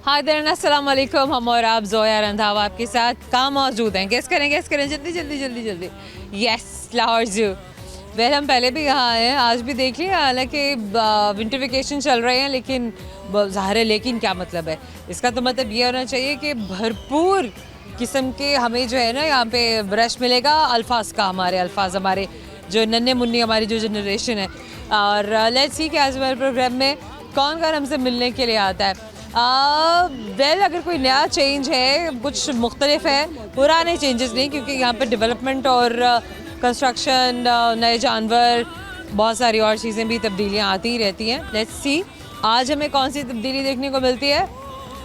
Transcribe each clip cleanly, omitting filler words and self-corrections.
हाय देर अस्सलाम वालेकुम। हम और आप जोया रंधावा आपके साथ कहाँ मौजूद हैं? गेस करें जल्दी जल्दी जल्दी जल्दी। Yes, Lahore zoo. वेल हम पहले भी यहाँ आए हैं, आज भी देख लिया। हालांकि विंटर वेकेशन चल रहे हैं, लेकिन ज़ाहिर है लेकिन क्या मतलब है इसका? तो मतलब ये होना चाहिए कि भरपूर किस्म के हमें जो है ना यहाँ पे ब्रश मिलेगा अल्फाज का, हमारे अल्फाज, हमारे जो नन्हे मुन्नी हमारी जो जनरेशन है। और लेट्स सी कि आज हमारे प्रोग्राम में कौन कौन हमसे मिलने के लिए आता है। वेल अगर कोई नया चेंज है, कुछ मुख्तलिफ है, पुराने चेंजेस नहीं, क्योंकि यहाँ पर डेवलपमेंट और कंस्ट्रक्शन, नए जानवर, बहुत सारी और चीज़ें भी, तब्दीलियाँ आती ही रहती हैं। लेट्स सी आज हमें कौन सी तब्दीली देखने को मिलती है।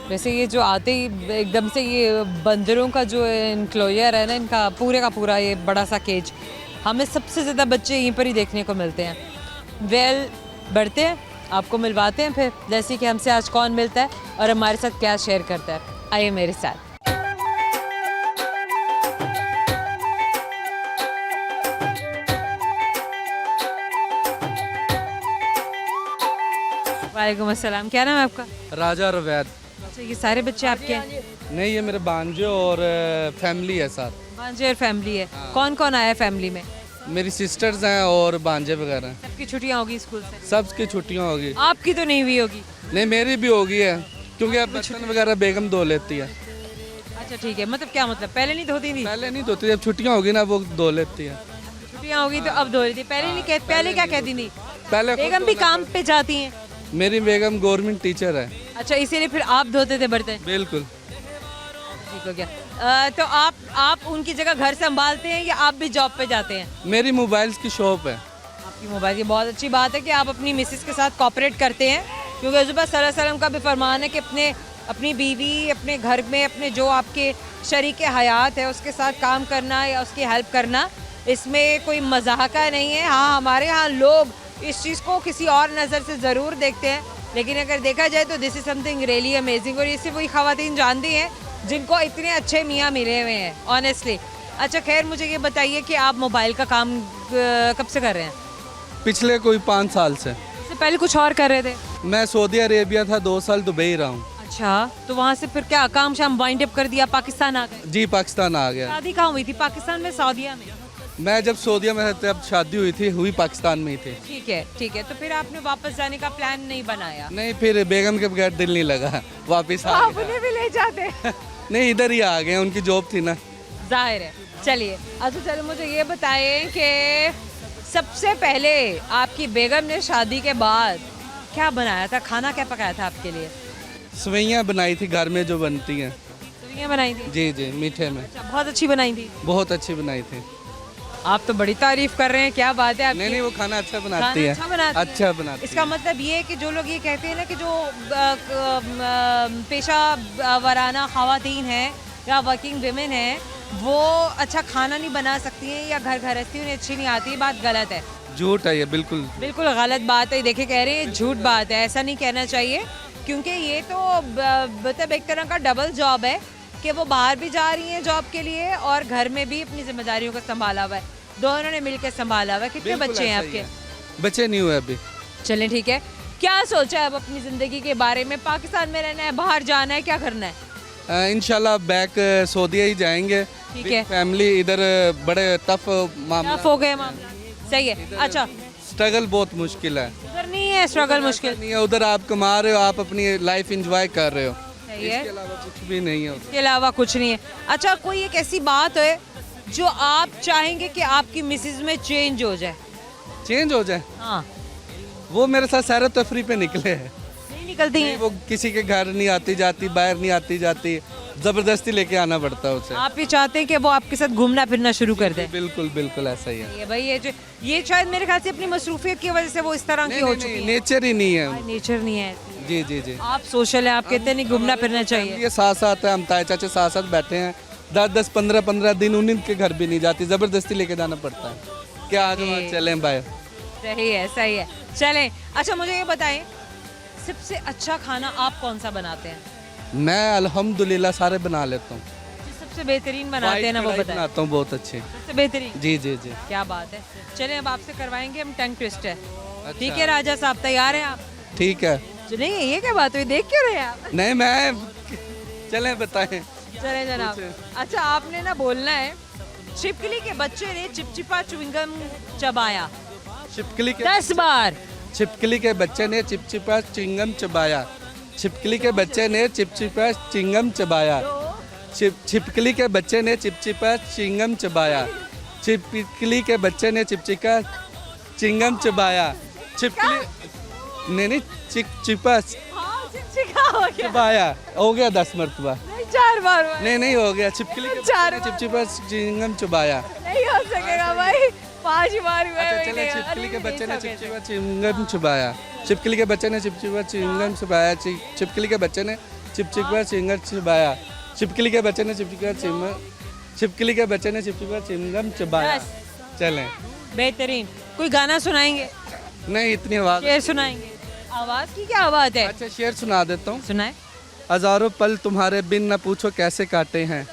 वैसे ये जो आते ही एकदम से ये बंदरों का जो इनक्लोजर है ना, इनका पूरे का पूरा ये बड़ा सा केज, हमें सबसे ज़्यादा बच्चे यहीं पर ही देखने को मिलते हैं। वेल बढ़ते हैं, आपको मिलवाते हैं फिर जैसे कि हमसे आज कौन मिलता है और हमारे साथ क्या शेयर करता है। आइए मेरे साथ। वालेकुम अस्सलाम। क्या नाम है आपका? राजा रवैद। अच्छा, ये सारे बच्चे आपके हैं? नहीं, ये मेरे भांजे और फैमिली है साथ। भांजे और फैमिली है। कौन कौन आया है फैमिली में? मेरी सिस्टर्स हैं और भांजे वगैरह हैं। सबकी छुट्टियां होगी स्कूल से? सबकी छुट्टियां होगी। आपकी तो नहीं हुई होगी? नहीं, मेरी भी होगी है, क्योंकि अब बर्तन वगैरह बेगम धो लेती है। अच्छा ठीक है, मतलब क्या मतलब पहले नहीं धोती थी? पहले नहीं धोती, जब छुट्टियां होगी ना वो धो लेती है। छुट्टियां होगी तो अब धो रही थी, पहले नहीं कहती? पहले क्या कहती थी? पहले बेगम भी काम पे जाती हैं? मेरी बेगम गवर्नमेंट टीचर है। अच्छा, इसीलिए फिर आप धोते थे बर्तन? बिल्कुल। ठीक हो गया। तो आप उनकी जगह घर संभालते हैं या आप भी जॉब पे जाते हैं? मेरी मोबाइल्स की शॉप है। आपकी मोबाइल की बहुत अच्छी बात है कि आप अपनी मिसेस के साथ कोऑपरेट करते हैं, क्योंकि हज़रत सल्लल्लाहु अलैहि वसल्लम का भी फरमान है कि अपनी बीवी, अपने घर में अपने जो आपके शरीक हयात है उसके साथ काम करना या उसकी हेल्प करना, इसमें कोई मजाका नहीं है। हाँ, हमारे यहाँ लोग इस चीज़ को किसी और नज़र से ज़रूर देखते हैं, लेकिन अगर देखा जाए तो this is something really amazing. और इससे वही ख़वातीन जानती हैं जिनको इतने अच्छे मियाँ मिले हुए हैं, ऑनेस्टली। अच्छा खैर, मुझे ये बताइए कि आप मोबाइल का काम कब से कर रहे हैं? पिछले कोई 5 साल से। इससे पहले कुछ और कर रहे थे? मैं सऊदी अरेबिया था, 2 साल दुबई रहा हूँ। अच्छा, तो वहाँ से फिर क्या काम शाम वाइंड अप कर दिया, पाकिस्तान आ गए? जी, पाकिस्तान आ गया। शादी कहाँ हुई थी? पाकिस्तान में, सऊदीया में? मैं जब सऊदीया में था तब शादी हुई पाकिस्तान में ही थी। ठीक है। तो फिर आपने वापस जाने का प्लान नहीं बनाया? नहीं, फिर बेगम के बगैर दिल नहीं लगा, वापस आ गया। उन्हें भी ले जाते? नहीं, इधर ही आ गए, उनकी जॉब थी ना। जाहिर है। चलिए, अच्छा चलो मुझे ये बताएं कि सबसे पहले आपकी बेगम ने शादी के बाद क्या बनाया था, खाना क्या पकाया था आपके लिए? सवैयाँ बनाई थी घर में जो बनती हैं। सब्जियां बनाई थी? जी जी, मीठे में। अच्छा, बहुत अच्छी बनाई थी? बहुत अच्छी बनाई थी। आप तो बड़ी तारीफ कर रहे हैं, क्या बात है आपकी। नहीं, वो खाना अच्छा बनाती है। अच्छा बनाती इसका है। मतलब ये है कि जो लोग ये कहते हैं ना कि जो पेशा वराना ख़वातीन हैं या वर्किंग विमेन हैं, वो अच्छा खाना नहीं बना सकती हैं या घर गृहस्थी उन्हें अच्छी नहीं आती, बात गलत है। झूठ है ये, बिल्कुल बिल्कुल गलत बात है। देखिए, कह रहे हैं झूठ बात है, ऐसा नहीं कहना चाहिए, क्योंकि ये तो मतलब एक तरह का डबल जॉब है कि वो बाहर भी जा रही हैं जॉब के लिए और घर में भी अपनी जिम्मेदारियों को संभाला हुआ है, दोनों ने मिलकर संभाला हुआ है। कितने बच्चे हैं आपके? बच्चे नहीं हुए अभी। चलें ठीक है। क्या सोचा है अब अपनी ज़िंदगी के बारे में? पाकिस्तान में रहना है, बाहर जाना है, क्या करना है? इंशाल्लाह बैक सऊदीया ही जाएंगे। ठीक है। फैमिली इधर बड़े टफ मामला हो गए मामला। सही है। अच्छा, स्ट्रगल बहुत मुश्किल है। उधर नहीं है स्ट्रगल मुश्किल? नहीं है, उधर आप कमा रहे हो, आप अपनी लाइफ एंजॉय कर रहे हो, सही है, इसके अलावा कुछ भी नहीं है। इसके अलावा कुछ नहीं है। अच्छा, कोई एक ऐसी बात है जो आप चाहेंगे कि आपकी मिसेज में चेंज हो जाए? चेंज हो जाए? हाँ। वो मेरे साथ सैर तफरी पे निकले हैं। नहीं निकलती हैं? वो किसी के घर नहीं आती जाती, बाहर नहीं आती जाती, जबरदस्ती लेके आना पड़ता है उसे। आप ये चाहते हैं कि वो आपके साथ घूमना फिरना शुरू कर दे? बिल्कुल बिल्कुल ऐसा ही है। ये भाई, ये शायद मेरे ख्याल से अपनी मसरूफियत की वजह से वो इस तरह की हो चुकी है। नेचर ही नहीं है। नेचर नहीं है। जी जी जी। आप सोशल हैं, आप कहते हैं नहीं घूमना फिरना चाहिए। ये साथ साथ है, हम ताए चाचे साथ साथ बैठे हैं, 10-10 15-15 दिन उन्हीं के घर भी नहीं जाती, जबरदस्ती लेके जाना पड़ता है। क्या आज वहाँ चलें भाई? सही है। चलें। अच्छा मुझे ये बताएं, सबसे अच्छा खाना आप कौन सा बनाते हैं? मैं अल्हम्दुलिल्लाह सारे बना लेता हूँ। सबसे बेहतरीन बनाते हैं ना, वो बताएं। बनाता हूँ बहुत अच्छे। सबसे बेहतरीन? जी जी जी। क्या बात है। चलें, अब आपसे करवाएंगे हम टंग ट्विस्टर। अच्छा। ठीक है राजा साहब, तैयार हैं आप? ठीक है। जो नहीं ये क्या बात हुई, देख क्यों रहे हैं आप? नहीं मैं चलें बताएं। चले जनाब। अच्छा आपने ना बोलना है, छिपकली के बच्चे ने चिपचिपा च्युइंगम चबाया। छिपकली के 10 बार। छिपकली के बच्चे ने चिपचिपा चिंगम चबाया। छिपकली के बच्चे ने चिपचिपा चिंगम चबाया। छिपकली के बच्चे ने चिपचिपा चिंगम चबाया। छिपकली के बच्चे ने चिपचिपा चिंगम चबाया। छिपकली नहीं चिपचिपा हाँ, चिपचिपा हो गया। चबाया। हो गया 10 मरतबा। नहीं 4 बार हुआ। नहीं हो गया। छिपकली के बच्चे ने चिपचिपा चिंगम चबाया। नहीं हो सकेगा भाई, 5 बार हुआ है। अच्छा चले, छिपकली के बच्चे ने चिपचिपा चिंगम चबाया। छिपकली के बच्चे ने चिपचिपा चिंगम चबाया। छिपकली के बच्चे ने चिपचिपा चिंगम चबाया। छिपकली के बच्चे ने छिपकली के बच्चे ने चिपचिपा चिंगम चबाया। चलें। बेहतरीन। कोई गाना सुनाएंगे? नहीं इतनी आवाज। शेर सुनाएंगे? आवाज की क्या आवाज है? अच्छा शेर सुना देता हूँ। सुनाए। हजारों पल तुम्हारे बिन न पूछो कैसे काटे हैं,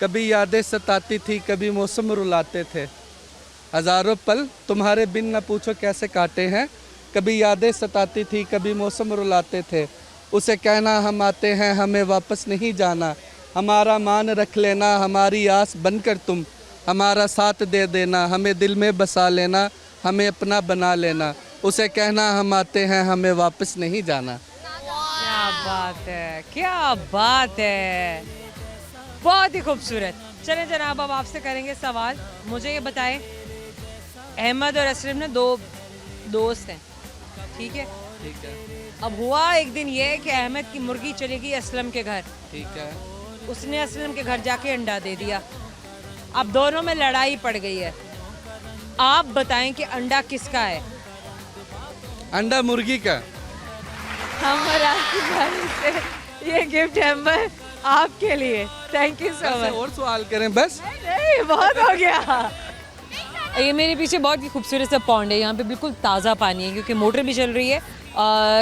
कभी यादें सताती थी कभी मौसम रुलाते थे। हजारों पल तुम्हारे बिन न पूछो कैसे काटे हैं, कभी यादें सताती थी कभी मौसम रुलाते थे। उसे कहना हम आते हैं हमें वापस नहीं जाना, हमारा मान रख लेना हमारी आस बनकर तुम, हमारा साथ दे देना हमें दिल में बसा लेना, हमें अपना बना लेना। उसे कहना हम आते हैं हमें वापस नहीं जाना। क्या बात है, क्या बात है, बहुत ही खूबसूरत। चलें जनाब अब आपसे करेंगे सवाल। मुझे ये बताएं, अहमद और असलम ने 2 दोस्त हैं, ठीक है? ठीक है। अब हुआ एक दिन ये कि अहमद की मुर्गी चली गई असलम के घर, ठीक है। उसने असलम के घर जाके अंडा दे दिया। अब दोनों में लड़ाई पड़ गई है। आप बताएं कि अंडा किसका है? अंडा मुर्गी का। हमारा से ये गिफ्ट है आपके लिए। Thank you so much. और सवाल करें बस। नहीं बहुत हो गया। ये मेरे पीछे बहुत ही खूबसूरत सा पॉन्ड है, यहाँ पे बिल्कुल ताज़ा पानी है क्योंकि मोटर भी चल रही है।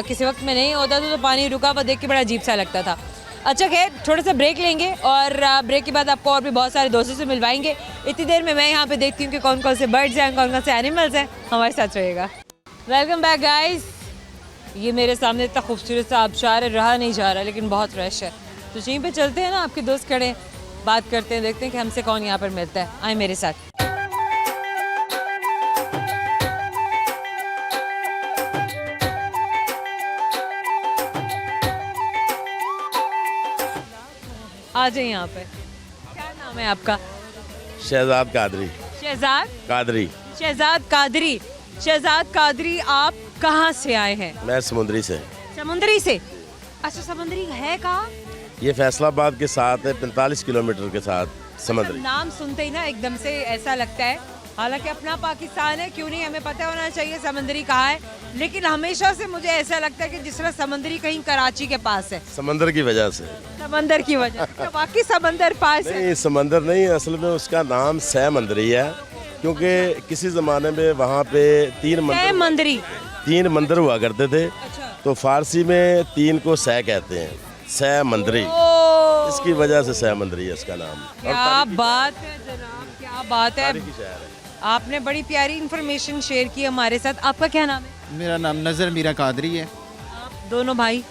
किसी वक्त में नहीं होता तो पानी रुका हुआ देख के बड़ा अजीब सा लगता था। अच्छा खैर थोड़ा सा ब्रेक लेंगे और ब्रेक के बाद आपको और भी बहुत सारे दोस्तों से मिलवाएंगे। इतनी देर में मैं यहाँ पे देखती हूँ कि कौन कौन से बर्ड्स हैं, कौन कौन से एनिमल्स हैं। हमारे साथ रहेगा। Welcome back guys. ये मेरे सामने इतना खूबसूरत सा आबशार है, रहा नहीं जा रहा लेकिन बहुत रश है, तो यहीं पे चलते हैं ना, आपके दोस्त खड़े हैं, बात करते हैं, देखते हैं कि हमसे कौन यहाँ पर मिलता है। आए मेरे साथ। आ जाइए यहाँ पे। क्या नाम है आपका? शहजाद कादरी। शहजाद कादरी। शहजाद कादरी। शहजाद कादरी, आप कहाँ से आए हैं? मैं समुद्री से। समुद्री से? अच्छा समुद्री है कहाँ? ये फैसलाबाद के साथ है, 45 किलोमीटर के साथ समुद्री। नाम सुनते ही ना एकदम से ऐसा लगता है, हालांकि अपना पाकिस्तान है, क्यों नहीं हमें पता होना चाहिए समुद्री कहाँ है, लेकिन हमेशा से मुझे ऐसा लगता है कि जिस तरह समुद्री कहीं कराची के पास है। समंदर की वजह से। समंदर की वजह से? तो बाकी समंदर पास है? नहीं समंदर नहीं, असल में उसका नाम सहमंदरी है क्योंकि किसी ज़माने में वहाँ पे 3 मंदिर हुआ करते थे। अच्छा। तो फारसी में 3 को सह कहते हैं, सहमंदरी, इसकी वजह से सहमंदरी है इसका नाम। क्या बात है जनाब, क्या बात है। तारीखी शहर है। आपने बड़ी प्यारी इंफॉर्मेशन शेयर की हमारे साथ। आपका क्या नाम है? मेरा नाम नज़र मीरा कादरी है। आप दोनों भाई,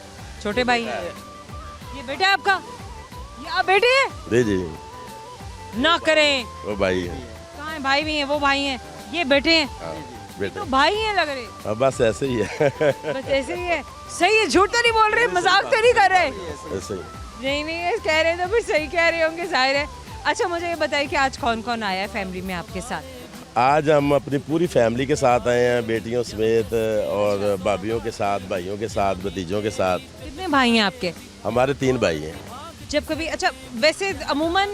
छोटे भाई हैं? ये बेटा है आपका? ये आप बेटे हैं? जी जी ना करें, वो भाई है। कहाँ है? भाई भी हैं, वो भाई हैं, ये बेटे हैं? हाँ, तो बेटे। भाई हैं लग रहे। अब बस ऐसे ही है। बस ऐसे ही है। सही है, झूठ तो नहीं बोल रहे, मजाक तो नहीं कर रहे? ऐसे ही। नहीं ये कह रहे तो फिर सही कह रहे होंगे, जाहिर है। अच्छा मुझे ये बताइए कि आज कौन कौन आया है फैमिली में आपके साथ? आज हम अपनी पूरी फैमिली के साथ आए हैं, बेटियों समेत और भाभीयों के साथ, भाइयों के साथ, भतीजों के साथ। कितने भाई हैं आपके? हमारे 3 भाई हैं। जब कभी, अच्छा वैसे अमूमन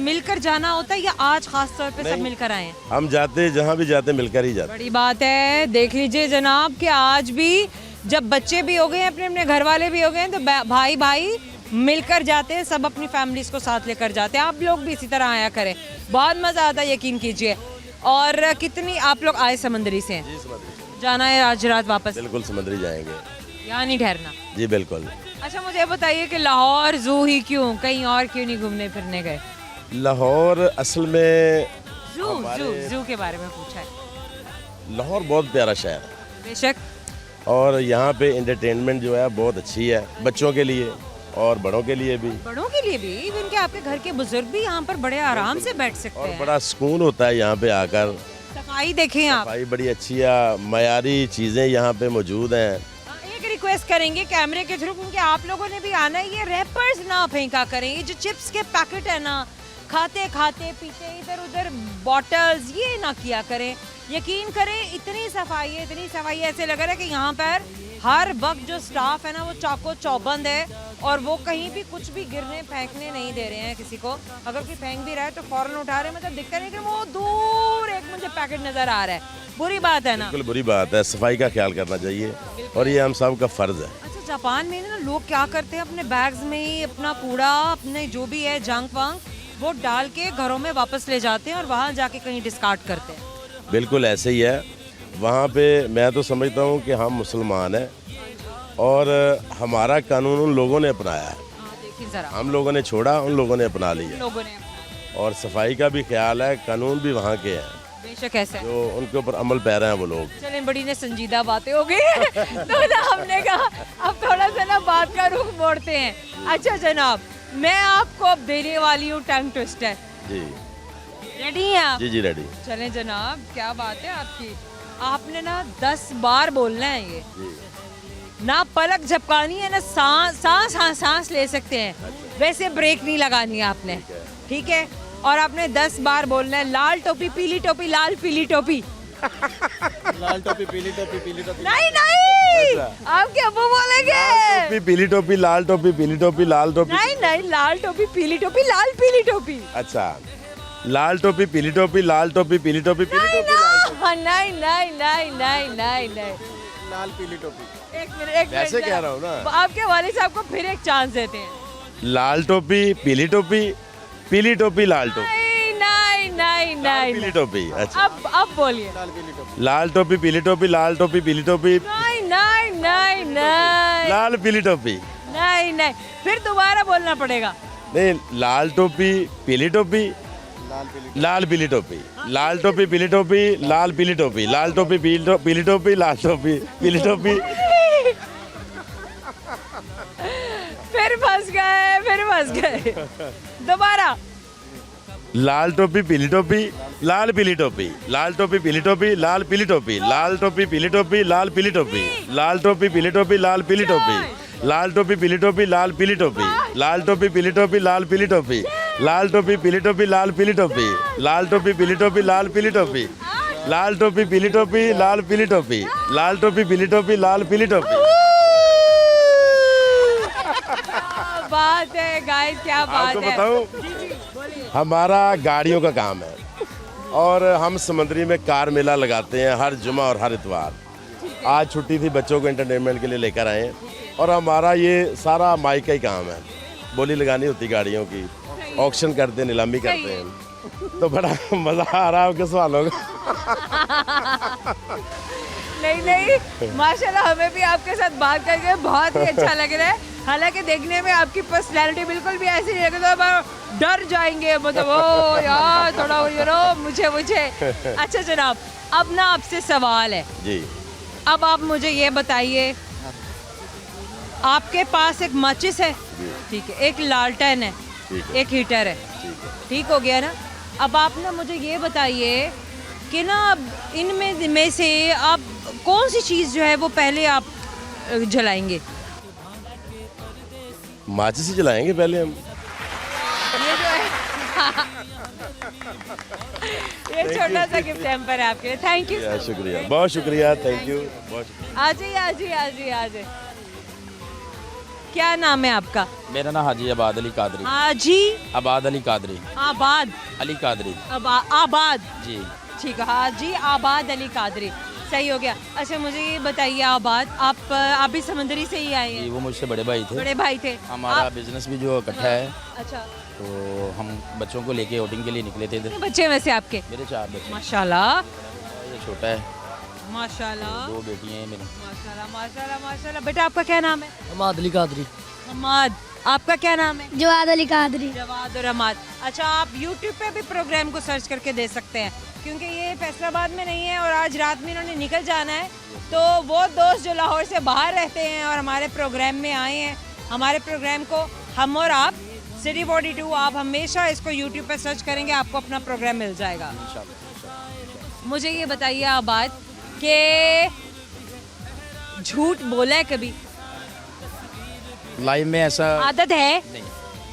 मिलकर जाना होता है या आज खास तौर पे सब मिलकर आए हैं? हम जाते जहाँ भी जाते मिलकर ही जाते। बड़ी बात है। देख लीजिए जनाब कि आज भी जब बच्चे भी हो गए हैं, अपने अपने घर वाले भी हो गए हैं, तो भाई भाई मिलकर जाते हैं, सब अपनी फैमिलीज को साथ लेकर जाते हैं। आप लोग भी इसी तरह आया करें, बहुत मज़ा आता है, यकीन कीजिए। और कितनी आप लोग आए समंदरी से? जी समंदरी। जाना है आज रात वापस? बिल्कुल समंदरी जाएंगे। यहाँ नहीं ठहरना? जी बिल्कुल। अच्छा मुझे बताइए कि लाहौर जू ही क्यों, कहीं और क्यों नहीं घूमने फिरने गए? लाहौर असल में जू के बारे में पूछा है। लाहौर बहुत प्यारा शहर है। बेशक। और यहाँ पे एंटरटेनमेंट जो है बहुत अच्छी है बच्चों के लिए और बड़ों के लिए भी। बड़ों के लिए भी, इवन के आपके घर के बुजुर्ग भी यहाँ पर बड़े आराम से बैठ सकते और हैं। बड़ा सुकून होता है यहाँ पे आकर। सफाई देखें आप। सफाई बड़ी अच्छी है, मयारी चीज़ें यहाँ पे मौजूद हैं। एक रिक्वेस्ट करेंगे कैमरे के थ्रू, क्योंकि आप लोगों ने भी आना है, ये रैपर्स ना फेंका करें। ये जो चिप्स के पैकेट है ना, खाते खाते पीते इधर उधर बॉटल्स, ये ना किया करें। यकीन करें इतनी सफाई है, ऐसे लग रहा है कि यहाँ पर हर वक्त जो स्टाफ है ना वो चाको चौबंद है और वो कहीं भी कुछ भी गिरने फेंकने नहीं दे रहे हैं किसी को। अगर कोई फेंक भी रहा है तो फौरन उठा रहे हैं, मतलब दिखता नहीं कि वो दूर एक मुझे पैकेट नजर आ रहा है। बुरी बात है ना। बिल्कुल बुरी बात है, सफाई का ख्याल करना चाहिए और ये हम सब का फर्ज है। अच्छा, जापान में ना लोग क्या करते हैं, अपने बैग्स में ही अपना कूड़ा, अपने जो भी है जंक वंक, वो डाल के घरों में वापस ले जाते हैं और वहाँ जाके कहीं डिस्कार्ड करते हैं। बिल्कुल ऐसे ही है। वहाँ पे मैं तो समझता हूँ कि हम मुसलमान हैं और हमारा कानून उन लोगों ने अपनाया है। देखिए जरा, हम लोगों ने छोड़ा, उन लोगों ने अपना लिया। लोगों ने और सफाई का भी ख्याल है, कानून भी वहाँ के हैं बेशक ऐसे जो उनके ऊपर अमल पैरा हैं वो लोग। चलें, बड़ी ने संजीदा बातें हो गई तो ना हमने कहा अब थोड़ा सा ना बात का रुख मोड़ते हैं। अच्छा जनाब, मैं आपको अब देने वाली हूँ टंग ट्विस्टर। जी रेडी हैं आप? जी रेडी। चलें जनाब, क्या बात है आपकी। आपने ना 10 बार बोलना है ये, ना पलक झपकानी है, ना सांस ले सकते हैं। वैसे ब्रेक नहीं लगानी है आपने, ठीक है? और आपने 10 बार बोलना है, लाल टोपी पीली टोपी, लाल पीली टोपी। लाल टोपी पीली टोपी पीली टोपी। नहीं आप क्या वो बोलेंगे? पीली टोपी लाल टोपी पीली टोपी लाल टोपी। नहीं, लाल टोपी पीली टोपी, लाल पीली टोपी। अच्छा, लाल टोपी पीली टोपी लाल टोपी पीली टोपी पीली टोपी नहीं। लाल पीली टोपी। एक मिनट वैसे कह रहा हूँ ना। आपके वालिद साहब को फिर एक चांस देते हैं। लाल टोपी पीली टोपी पीली टोपी लाल टोपी नहीं पीली टोपी। अच्छा, अब बोलिए। लाल टोपी पीली टोपी लाल टोपी पीली टोपी नहीं लाल पीली टोपी। नहीं, फिर दोबारा बोलना पड़ेगा। नहीं, लाल टोपी पीली टोपी लाल पीली टोपी लाल टोपी पीली टोपी लाल पीली टोपी लाल टोपी पीली टोपी लाल टोपी पीली टोपी। फिर फंस गए दोबारा। लाल टोपी पीली टोपी लाल पीली टोपी लाल टोपी पीली टोपी लाल पीली टोपी लाल टोपी पीली टोपी लाल पीली टोपी लाल टोपी पीली टोपी लाल पीली टोपी लाल टोपी पीली टोपी लाल पीली टोपी लाल टोपी पीली टोपी लाल पीली टोपी लाल टोपी पीली टोपी लाल पीली टोपी लाल टोपी पीली टोपी लाल पीली टोपी लाल टोपी पीली टोपी लाल पीली टोपी लाल टोपी पीली टोपी लाल पीली टोपी। बात है गाइस, क्या बात आपको है। बताऊं, हमारा गाड़ियों का काम है और हम समंदरी में कार मेला लगाते हैं हर जुमा और हर इतवार। आज छुट्टी थी, बच्चों को एंटरटेनमेंट के लिए लेकर आए हैं और हमारा ये सारा माइक का ही काम है। बोली लगानी होती गाड़ियों की, ऑक्शन करते हैं, नीलामी करते हैं, तो बड़ा मज़ा आ रहा है आपके सवालों का। नहीं माशाल्लाह, हमें भी आपके साथ बात करके बहुत ही अच्छा लग रहा है। हालांकि देखने में आपकी पर्सनैलिटी बिल्कुल भी ऐसी नहीं है, तो डर जाएंगे, मतलब ओ यार थोड़ा मुझे। अच्छा जनाब, अब ना आपसे सवाल है जी। अब आप मुझे ये बताइए, आपके पास एक माचिस है, ठीक है, एक लालटेन है, एक हीटर है, ठीक हो गया ना। अब आप ना मुझे ये बताइए कि ना इनमें में से आप कौन सी चीज़ जो है वो पहले आप जलाएंगे? माचिस ही जलाएंगे पहले हम। ये जो है ये छोटा सा गिफ्ट हैम्पर है आपके लिए। Thank you. शुक्रिया, बहुत शुक्रिया, थैंक यू, बहुत शुक्रिया। आ जाइए। क्या नाम है आपका? मेरा नाम हाजी आबाद अली कादरी। हाजी आबाद अली कादरी। आबाद अली कादरी आबाद, जी। ठीक है, हाजी आबाद अली कादरी, सही हो गया। अच्छा मुझे ये बताइए आबाद, आप भी समंदरी से ही आए जी, हैं? वो मुझसे बड़े भाई थे। बड़े भाई थे। हमारा बिजनेस भी जो इकट्ठा है, अच्छा, तो हम बच्चों को लेके आउटिंग के लिए निकले थे इधर। कितने बच्चे हैं वैसे आपके? मेरे 4 बच्चे। माशाल्लाह ये छोटा है, माशाल्लाह 2 बेटियां हैं मेरी। माशाल्लाह। बेटा आपका क्या नाम है? हमाद अली कादरी। हमाद। आपका क्या नाम है? जवाद अली कादरी। जवाद और हमाद। अच्छा, आप YouTube पे भी प्रोग्राम को सर्च करके दे सकते हैं। क्योंकि ये फैसलाबाद में नहीं है और आज रात में इन्होंने निकल जाना है, तो वो दोस्त जो लाहौर से बाहर रहते हैं और हमारे प्रोग्राम में आए हैं, हमारे प्रोग्राम को हम और आप सिटी 42, आप हमेशा इसको यूट्यूब पे सर्च करेंगे, आपको अपना प्रोग्राम मिल जाएगा। मुझे ये बताइए आप बात कि झूठ बोला है कभी? लाइफ में ऐसा आदत है? नहीं,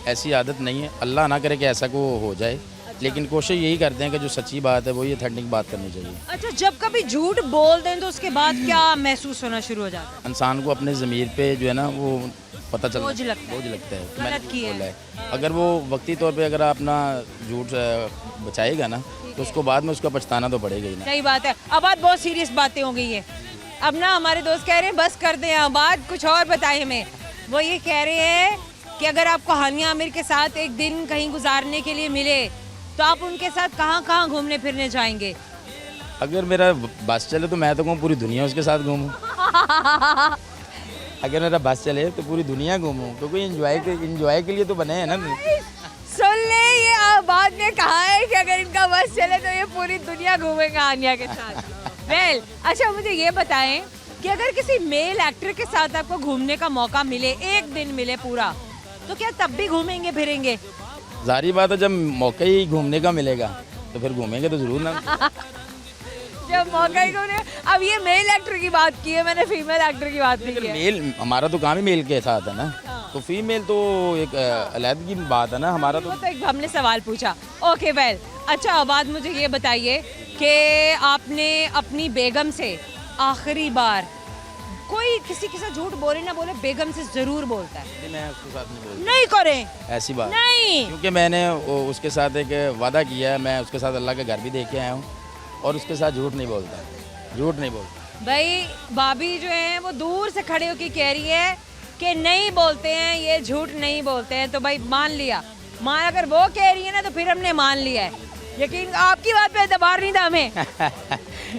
ऐसी आदत नहीं है, अल्लाह ना करे कि ऐसा को हो जाए, लेकिन कोशिश यही करते हैं कि जो सच्ची बात है वो ये ऑथेंटिक बात करनी चाहिए। अच्छा, जब कभी झूठ बोल दें तो उसके बाद क्या महसूस होना शुरू हो जाता है? इंसान को अपने ज़मीर पे जो है ना वो पता चलता बोझ लगता है। बोझ लगता है कि गलत मैंने किया है। बोला है। अगर वो वक्ती तौर पे अगर अपना झूठ बचाएगा ना तो उसको बाद में उसका पछताना तो पड़ेगा ही ना। सही बात है। अब बात बहुत सीरियस बातें हो गई है। अब ना हमारे दोस्त कह रहे हैं बस कर दें, अब बात कुछ और बताएं हमें। वो ये कह रहे हैं कि अगर आपको हानिया आमिर के साथ एक दिन कहीं गुजारने के लिए मिले तो आप उनके साथ कहाँ कहाँ घूमने फिरने जाएंगे? अगर मेरा बस चले तो मैं तो कहूँ पूरी दुनिया उसके साथ घूमूँ। अगर मेरा बस चले तो पूरी दुनिया घूमूँ, क्योंकि इंजॉय के लिए तो बने हैं ना। सुन ले, ये आबाद ने कहा है कि अगर इनका बस चले तो ये पूरी दुनिया घूमेंगे हानिया के साथ। वेल, अच्छा मुझे ये बताएं कि अगर किसी मेल एक्टर के साथ आपको घूमने का मौका मिले, एक दिन मिले पूरा, तो क्या तब भी घूमेंगे फिरेंगे? जारी बात है, जब मौका ही घूमने का मिलेगा तो फिर घूमेंगे तो जरूर ना। जब मौका ही घूमने। अब ये मेल एक्टर की बात की है, मैंने फीमेल एक्टर की बात नहीं की है। मेल, हमारा तो काम ही मेल के साथ है ना, तो फीमेल तो एक अलग की बात है ना, हमारा तो। वो तो एक हमने सवाल पूछा। ओके वेल, अच्छा अब बात मुझे ये बताइए कि आपने अपनी बेगम से आखिरी बार, कोई किसी के साथ झूठ बोले ना बोले, बेगम से जरूर बोलता है? मैं उसके साथ नहीं बोलता। नहीं करें ऐसी बात नहीं, क्योंकि मैंने उसके साथ एक वादा किया है, मैं उसके साथ अल्लाह का घर भी देख के आया हूँ और उसके साथ झूठ नहीं बोलता। भाई भाभी जो है वो दूर से खड़े होकर कह रही है कि नहीं बोलते हैं, ये झूठ नहीं बोलते हैं, तो भाई मान लिया। अगर वो कह रही है ना तो फिर हमने मान लिया है, लेकिन आपकी बात पे एतबार नहीं था हमें।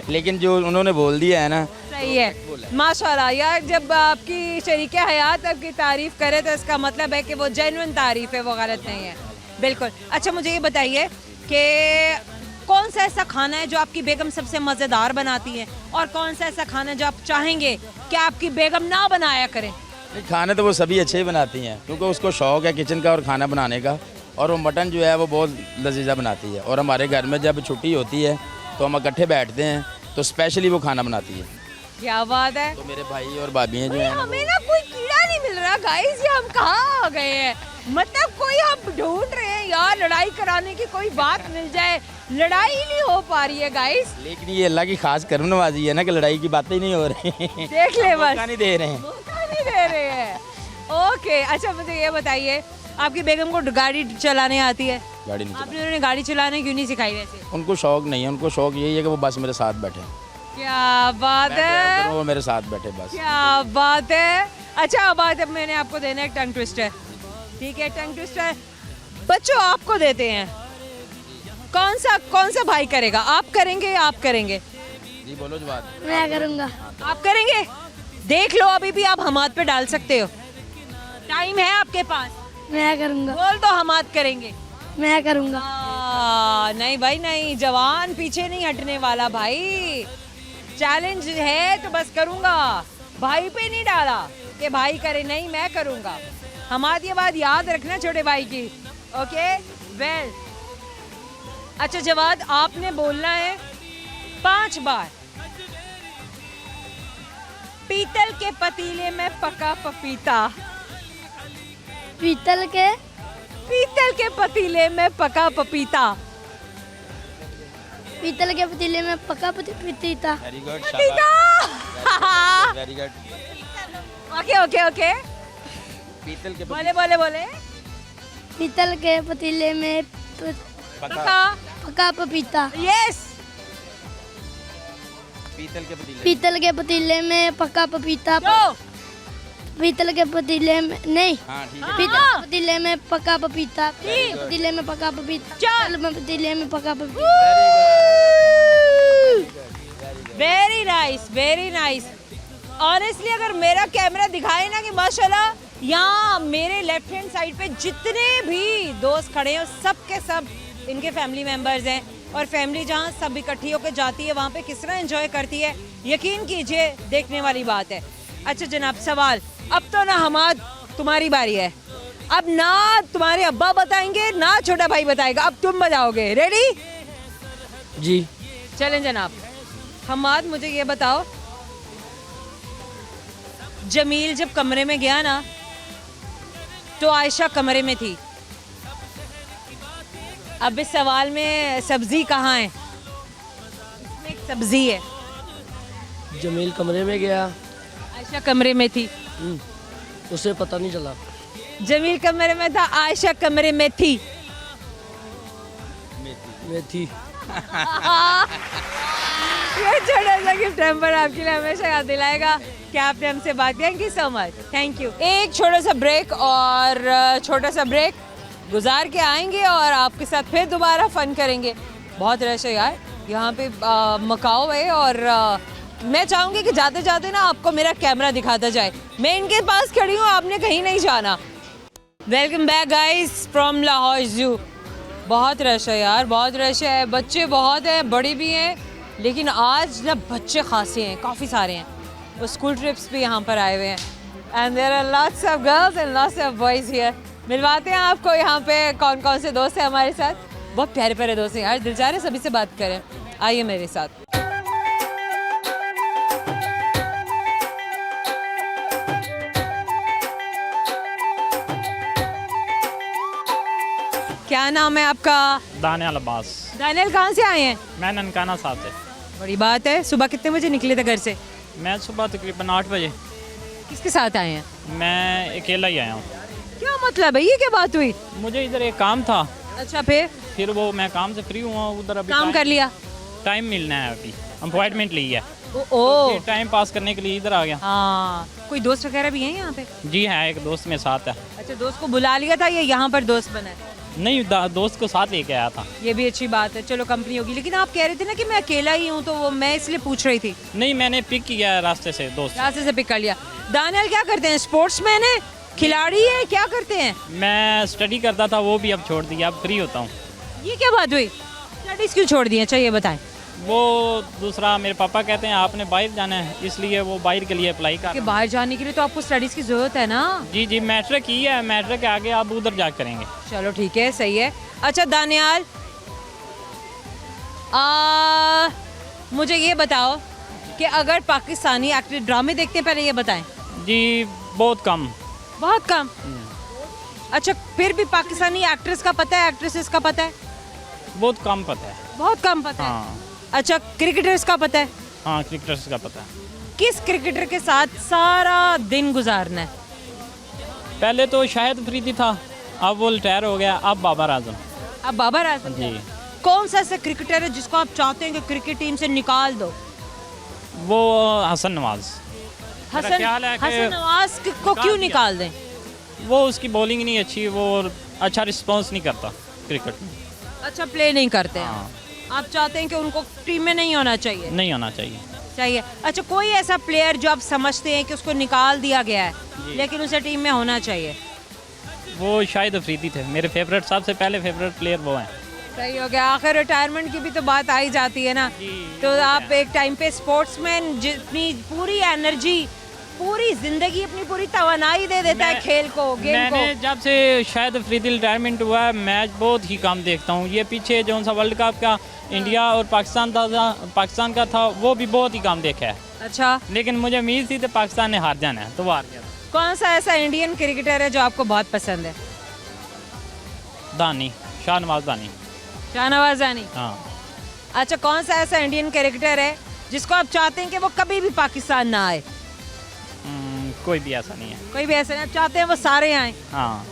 लेकिन जो उन्होंने बोल दिया है ना, सही है माशाल्लाह यार। जब आपकी शरीके हयात आपकी तारीफ करे तो इसका मतलब है कि वो जेन्युइन तारीफ है, वो गलत नहीं है। बिल्कुल। अच्छा मुझे ये बताइए कि कौन सा ऐसा खाना है जो आपकी बेगम सबसे मज़ेदार बनाती है, और कौन सा ऐसा खाना है जो आप चाहेंगे कि आपकी बेगम ना बनाया करें? खाने तो वो सभी अच्छे ही बनाती हैं, क्योंकि उसको शौक़ है किचन का और खाना बनाने का, और वो मटन जो है वो बहुत लजीजा बनाती है। और हमारे घर में जब छुट्टी होती है तो हम इकट्ठे बैठते हैं तो स्पेशली वो खाना बनाती है। क्या बात है। तो मेरे भाई और भाभी हैं जो है, हमें ना कोई कीड़ा नहीं मिल रहा गाइस, ये हम कहाँ आ गए हैं? मतलब कोई हम ढूंढ रहे हैं यार, लड़ाई कराने की कोई बात मिल जाए, लड़ाई ही नहीं हो पा रही है गाइस। लेकिन ये अल्लाह की खास करम नवाजी है ना कि लड़ाई की बातें ही नहीं हो रही। देख ले बस, नहीं दे रहे हैं, मौका नहीं दे रहे हैं। ओके, अच्छा मुझे ये बताइए, आपकी बेगम को गाड़ी चलाने आती है? गाड़ी नहीं आपने उन्हें गाड़ी चलाने क्यों नहीं सिखाई वैसे? उनको शौक नहीं है, उनको शौक यही है कि वो बस मेरे साथ बैठे, क्या बात है, वो मेरे साथ बैठे बस। क्या बात है। अच्छा अब बात, अब मैंने आपको देना है टंग ट्विस्टर, ठीक है? टंग ट्विस्टर बच्चों आपको देते हैं, कौन सा भाई करेगा? आप करेंगे या आप करेंगे? जी बोलो जवाब। मैं करूँगा। आप करेंगे? देख लो अभी भी आप हमाद पे डाल सकते हो, टाइम है आपके पास। मैं करूँगा। बोल दो हमाद करेंगे। मैं करूँगा। नहीं भाई नहीं, जवान पीछे नहीं हटने वाला भाई, चैलेंज है तो बस करूँगा, भाई पे नहीं डाला कि भाई करे, नहीं मैं करूँगा। हमारी ये बात याद रखना छोटे भाई की, ओके? वेल, अच्छा जवाद आपने बोलना है 5 बार। पीतल के पतीले में पका पपीता। पीतल के पतीले में पका पपीता। पीतल के पतीले में पका पपीता। वेरी गुड, पपीता। Very good. Okay okay okay, पीतल के बोले। पीतल के पतीले में पका पपीता। यस। पीतल के पतीले में पका पपीता। पीतल के पतीले में नहीं, हाँ ठीक है। पीतल के पतीले में पका पपीता। ठीक। पतीले में पका पपीता। चल। पतीले में पका पपीता। Very nice, very nice. Honestly अगर मेरा कैमरा दिखाए ना कि माशाल्लाह यहाँ मेरे लेफ्ट हैंड साइड पे जितने भी दोस्त खड़े हैं सब के सब इनके फैमिली मेंबर्स हैं, और फैमिली जहाँ सब इकट्ठी होकर जाती है वहाँ पे किस तरह एंजॉय करती है, यकीन कीजिए देखने वाली बात है। अच्छा जनाब, सवाल अब तो ना हमाद तुम्हारी बारी है। अब ना तुम्हारे अब्बा बताएंगे ना छोटा भाई बताएगा, अब तुम बताओगे। रेडी? जी। चलें जनाब। हमाद मुझे ये बताओ, जमील जब कमरे में गया ना तो आयशा कमरे में थी। अब इस सवाल में सब्जी कहाँ है? इसमें एक सब्जी है। जमील कमरे में गया, आयशा कमरे में थी। उसे पता नहीं चला। जमील कमरे में था, आयशा कमरे में थी। मेथी। ये छोटा सा गिफ्ट हैम्पर आपके लिए हमेशा याद दिलाएगा कि आपने हमसे बात की। Thank you so much, thank you. एक छोटा सा ब्रेक और छोटा सा ब्रेक गुजार के आएंगे और आपके साथ फिर दोबारा फन करेंगे। बहुत रश है यार यहाँ पे, मकाओ है और मैं चाहूँगी कि जाते जाते ना आपको मेरा कैमरा दिखाता जाए। मैं इनके पास खड़ी हूँ, आपने कहीं नहीं जाना। Welcome back guys from Lahore zoo. बहुत रश है यार, बहुत रश है, बच्चे बहुत हैं, बड़े भी हैं, लेकिन आज ना बच्चे खासे हैं, काफ़ी सारे हैं। वो स्कूल ट्रिप्स भी यहाँ पर आए हुए हैं। And there are lots of girls and lots of boys here. मिलवाते हैं आपको यहाँ पे कौन कौन से दोस्त हैं हमारे साथ। बहुत प्यारे प्यारे दोस्त हैं यार, दिल चाह रहे सभी से बात करें। आइए मेरे साथ। क्या नाम है आपका? दानियाल अब्बास। दानियल, कहाँ से आए हैं? मैं ननकाना साहब से। बड़ी बात है। सुबह कितने बजे निकले थे घर से? मैं सुबह तकरीबन 8 बजे। किसके साथ आए हैं? मैं अकेला ही आया हूँ। क्या मतलब है, ये क्या बात हुई? मुझे इधर एक काम था, अच्छा फिर वो मैं काम से फ्री हुआ उधर। अभी काम कर लिया? टाइम मिलना है, अभी अपॉइंटमेंट ली है। ओ टाइम पास करने के लिए इधर आ गया। हाँ, कोई दोस्त वगैरह भी हैं यहाँ पे? जी है, एक दोस्त मेरे साथ है। अच्छा, दोस्त को बुला लिया था या यहाँ पर दोस्त बना है? नहीं, दोस्त को साथ लेके आया था। ये भी अच्छी बात है, चलो कंपनी होगी। लेकिन आप कह रहे थे ना कि मैं अकेला ही हूँ, तो वो मैं इसलिए पूछ रही थी। नहीं, मैंने पिक किया है रास्ते से, दोस्त रास्ते से पिक कर लिया। दानियल क्या करते हैं? स्पोर्ट्समैन है, खिलाड़ी है, क्या करते हैं? मैं स्टडी करता था, वो भी अब छोड़ दिया, अब फ्री होता हूँ। ये क्या बात हुई? स्टडीज क्यों छोड़ दी? अच्छा ये बताएं। वो दूसरा, मेरे पापा कहते हैं आपने बाहर जाना है, इसलिए वो बाहर के लिए अप्लाई कि कर। बाहर जाने के लिए तो आपको स्टडीज की जरूरत है ना? जी जी, मैट्रिक की है, मैट्रिक के आगे आप उधर जा करेंगे। चलो ठीक है, सही है। अच्छा दानियाल, मुझे ये बताओ कि अगर पाकिस्तानी एक्टर ड्रामे देखते हैं, पहले ये बताएं। जी बहुत कम। बहुत कम? अच्छा, फिर भी पाकिस्तानी एक्ट्रेस का पता है, एक्ट्रेसेस का पता है? बहुत कम पता है। बहुत कम पता है? हाँ अच्छा, क्रिकेटर्स का पता है? हाँ, क्रिकेटर्स का पता है। किस क्रिकेटर के साथ सारा दिन गुजारना है? पहले तो शाहिद अफरीदी था, अब वो रिटायर हो गया, अब बाबर आजम। अब बाबर आजम। जी। कौन सा ऐसा क्रिकेटर है जिसको आप चाहते हैं कि क्रिकेट टीम से निकाल दो? वो हसन नवाज। हसन ख्याल है कि हसन नवाज को क्यों निकाल दें? वो उसकी बॉलिंग नहीं अच्छी, वो अच्छा रिस्पॉन्स नहीं करता क्रिकेट में। अच्छा, प्ले नहीं करते हैं। हाँ। आप चाहते हैं कि उनको टीम में नहीं होना चाहिए? नहीं होना चाहिए। चाहिए। अच्छा, कोई ऐसा प्लेयर जो आप समझते हैं कि उसको निकाल दिया गया है लेकिन उसे टीम में होना चाहिए? वो शाहिद अफरीदी थे मेरे फेवरेट, सबसे पहले फेवरेट प्लेयर वो हैं। सही हो गया। आखिर रिटायरमेंट की भी तो बात आई जाती है ना। तो आप एक टाइम पे स्पोर्ट्समैन जितनी पूरी एनर्जी, पूरी जिंदगी, अपनी पूरी तवानाई दे देता है खेल को, गेम को। मैंने जब से शायद अफरीदी रिटायरमेंट हुआ है, मैच बहुत ही कम देखता हूँ। ये पीछे जो सा वर्ल्ड कप का इंडिया और पाकिस्तान का था, वो भी बहुत ही कम देखा है। अच्छा, लेकिन मुझे उम्मीद थी तो पाकिस्तान ने हार जाना है, तो वो हार गया। कौन सा ऐसा इंडियन क्रिकेटर है जो आपको बहुत पसंद है? दानी, शाहनवाज दानी। शाहनवाज दानी। हाँ। अच्छा, कौन सा ऐसा इंडियन क्रिकेटर है जिसको आप चाहते हैं कि वो कभी भी पाकिस्तान ना आए? कोई भी ऐसा नहीं है। कोई भी ऐसा नहीं, आप चाहते हैं वो सारे आए? हाँ।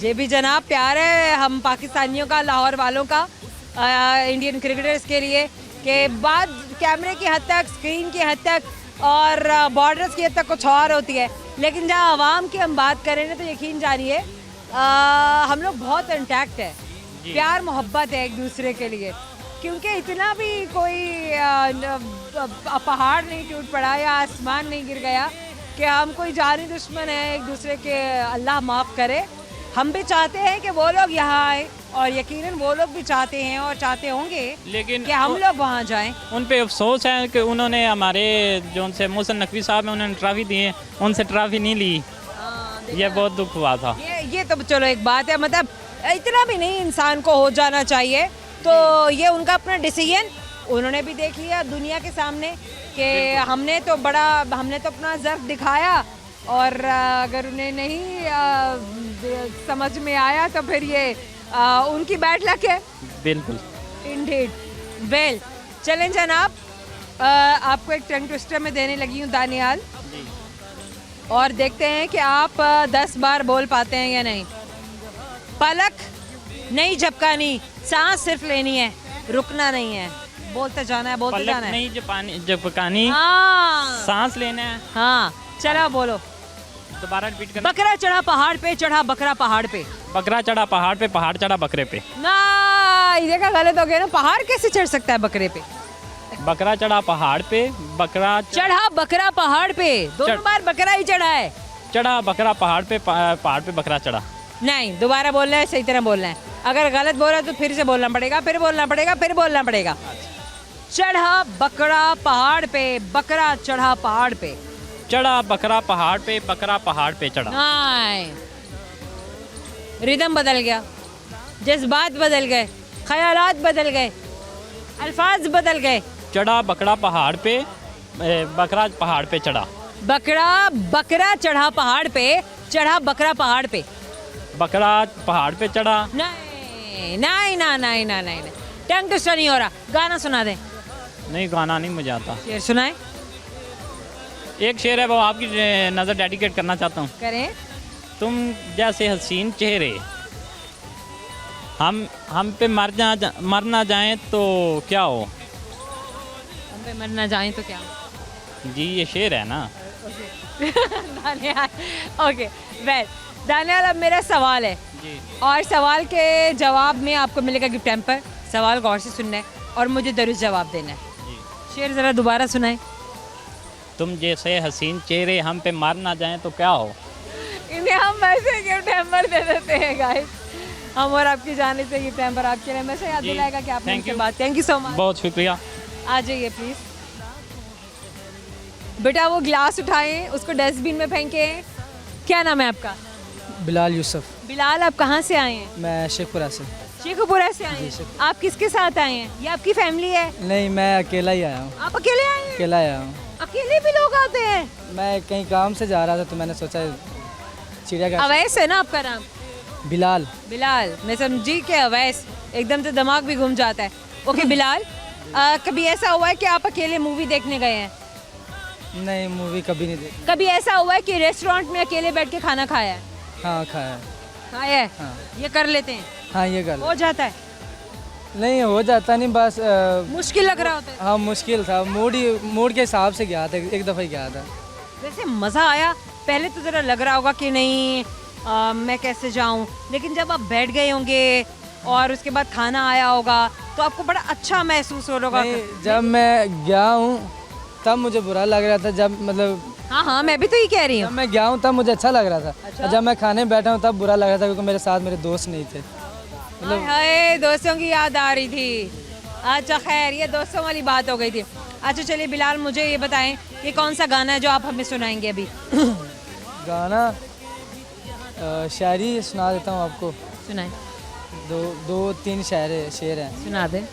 ये भी जनाब प्यार है हम पाकिस्तानियों का, लाहौर वालों का, इंडियन क्रिकेटर्स के लिए, कि बात कैमरे की हद तक, स्क्रीन की हद तक और बॉर्डर्स की हद तक कुछ और होती है, लेकिन जहाँ आवाम की हम बात करें ना तो यकीन जानिए हम लोग बहुत इंटैक्ट है, प्यार मोहब्बत है एक दूसरे के लिए। क्योंकि इतना भी कोई पहाड़ नहीं टूट पड़ा या आसमान नहीं गिर गया कि हम कोई जानी दुश्मन है एक दूसरे के, अल्लाह माफ़ करे। हम भी चाहते हैं कि वो लोग यहाँ आए और यकीनन वो लोग भी चाहते हैं और चाहते होंगे लेकिन कि हम लोग वहाँ जाएं। उन पे अफसोस है कि उन्होंने हमारे जो उनसे मोहसिन नकवी साहब हैं उन्होंने ट्रॉफी दी है, उनसे ट्रॉफी नहीं ली। ये बहुत दुख हुआ था। ये तो चलो एक बात है, मतलब इतना भी नहीं इंसान को हो जाना चाहिए। तो ये उनका अपना डिसीजन, उन्होंने भी देख लिया दुनिया के सामने कि हमने तो अपना ज़र्फ दिखाया, और अगर उन्हें नहीं समझ में आया तो फिर ये उनकी बैड लक है। बिल्कुल। इंडीड। वेल चलें जनाब, आपको एक टंग ट्विस्टर में देने लगी हूँ दानियाल, और देखते हैं कि आप 10 बार बोल पाते हैं या नहीं। पलक नहीं झपकानी, सांस सिर्फ लेनी है, रुकना नहीं है, बोलते जाना है, बोलते जाना है। नहीं झपकानी, हाँ सांस लेना है। हाँ चलो बोलो, दोबारा रिपीट करना। बकरा चढ़ा पहाड़ पे, चढ़ा बकरा पहाड़ पे। बकरा चढ़ा पहाड़ पे, पहाड़ चढ़ा बकरे पे। ना ये का गलत हो गया ना, पहाड़ कैसे चढ़ सकता है बकरे पे? बकरा चढ़ा पहाड़ पे, बकरा चढ़ा बकरा पहाड़ पे, दोनों बार बकरा ही चढ़ा है। चढ़ा बकरा पहाड़ पे, पहाड़ पे बकरा चढ़ा। नहीं, दोबारा बोलना है, सही तरह बोलना है। अगर गलत बोला तो फिर से बोलना पड़ेगा, फिर बोलना पड़ेगा, फिर बोलना पड़ेगा। चढ़ा बकरा पहाड़ पे, बकरा चढ़ा पहाड़ पे। चढ़ा बकरा पहाड़ पे, बकरा पहाड़ पे चढ़ा। नहीं, रिदम बदल गया, जज्बात बदल गए, ख्यालात बदल गए, अल्फाज बदल गए। चढ़ा बकरा पहाड़ पे, बकरा पहाड़ पे चढ़ा। बकरा चढ़ा पहाड़ पे, चढ़ा बकरा पहाड़ पे। बकरा पहाड़ पे चढ़ा। नहीं नहीं ना नहीं ना नहीं, टंग ट्विस्टर नहीं हो रहा। गाना सुना दे। नहीं, गाना नहीं मुझे आता। शेर सुनाए। एक शेर है, वो आपकी नज़र डेडिकेट करना चाहता हूँ। करें। तुम जैसे हसीन चेहरे हम पे मर ना जाएं तो क्या हो। हम पे मर ना जाएं तो क्या हो? जी ये शेर है ना। दानियाल, ओके वेल दानियाल, अब मेरा सवाल है जी। और सवाल के जवाब में आपको मिलेगा गिफ्ट हैम्पर। सवाल गौर से सुनना है और मुझे दुरुस्त जवाब देना है। जी। शेर ज़रा दोबारा सुनाए। तुम जैसे हसीन चेहरे हम पे मर ना जाएं तो क्या हो। इन्हें हम वैसे गिफ्ट हैम्पर दे देते हैं गाइस। हम और आपकी जाने से गिफ्ट हैम्पर आपके लिए हमेशा याद जी, दिलाएगा कि आपने thank हमसे you। बात। Thank you so much. बहुत शुक्रिया। आ जाइए प्लीज़। बेटा वो ग्लास उठाएं, उसको डस्टबिन में फेंकें। क्या नाम है आपका? बिलाल यूसुफ। बिलाल, आप कहाँ से आए हैं? मैं शेखपुरा से। शेखपुरा से आए हैं। आप किसके साथ आए हैं? ये आपकी फैमिली है? नहीं, मैं अकेला ही आया हूँ। आप अकेले आए हैं? अकेला आया हूँ। अकेले भी लोग आते हैं? मैं कहीं काम से जा रहा था तो मैंने सोचा चिड़ियाघर। अवैस है ना आपका नाम? बिलाल। बिलाल, मैं समझी कि अवैस, एकदम से दिमाग भी घूम जाता है। ओके बिलाल, कभी ऐसा हुआ है कि आप अकेले मूवी देखने गए हैं? नहीं, मूवी कभी नहीं देखी। कभी ऐसा हुआ है कि रेस्टोरेंट में अकेले बैठ के खाना खाया है? हाँ, खाया। खाया है? हाँ। ये कर लेते हैं? हाँ, ये गल हो जाता है? नहीं हो जाता नहीं, बस मुश्किल लग रहा होता है? हाँ मुश्किल था। मूड के हिसाब से गया था, एक दफ़ा ही गया था। वैसे मज़ा आया? पहले तो ज़रा लग रहा होगा कि नहीं मैं कैसे जाऊं, लेकिन जब आप बैठ गए होंगे और उसके बाद खाना आया होगा तो आपको बड़ा अच्छा महसूस हो रहा होगा। जब मैं गया हूँ तब मुझे बुरा लग रहा था, जब मतलब हाँ हाँ, मैं भी तो ये कह रही जब हूँ। मैं गया हूँ तब मुझे अच्छा लग रहा था। अच्छा? जब मैं खाने बैठा हूँ तब बुरा लग रहा था, क्योंकि मेरे साथ मेरे दोस्त नहीं थे। हाय, दोस्तों की याद आ रही थी। अच्छा खैर, ये दोस्तों वाली बात हो गई थी। अच्छा चलिए बिलाल, मुझे ये बताएं कि कौन सा गाना है जो आप हमें सुनाएंगे अभी? गाना शायरी सुना देता हूँ आपको। सुनाए। दो तीन शेर हैं। सुना दे।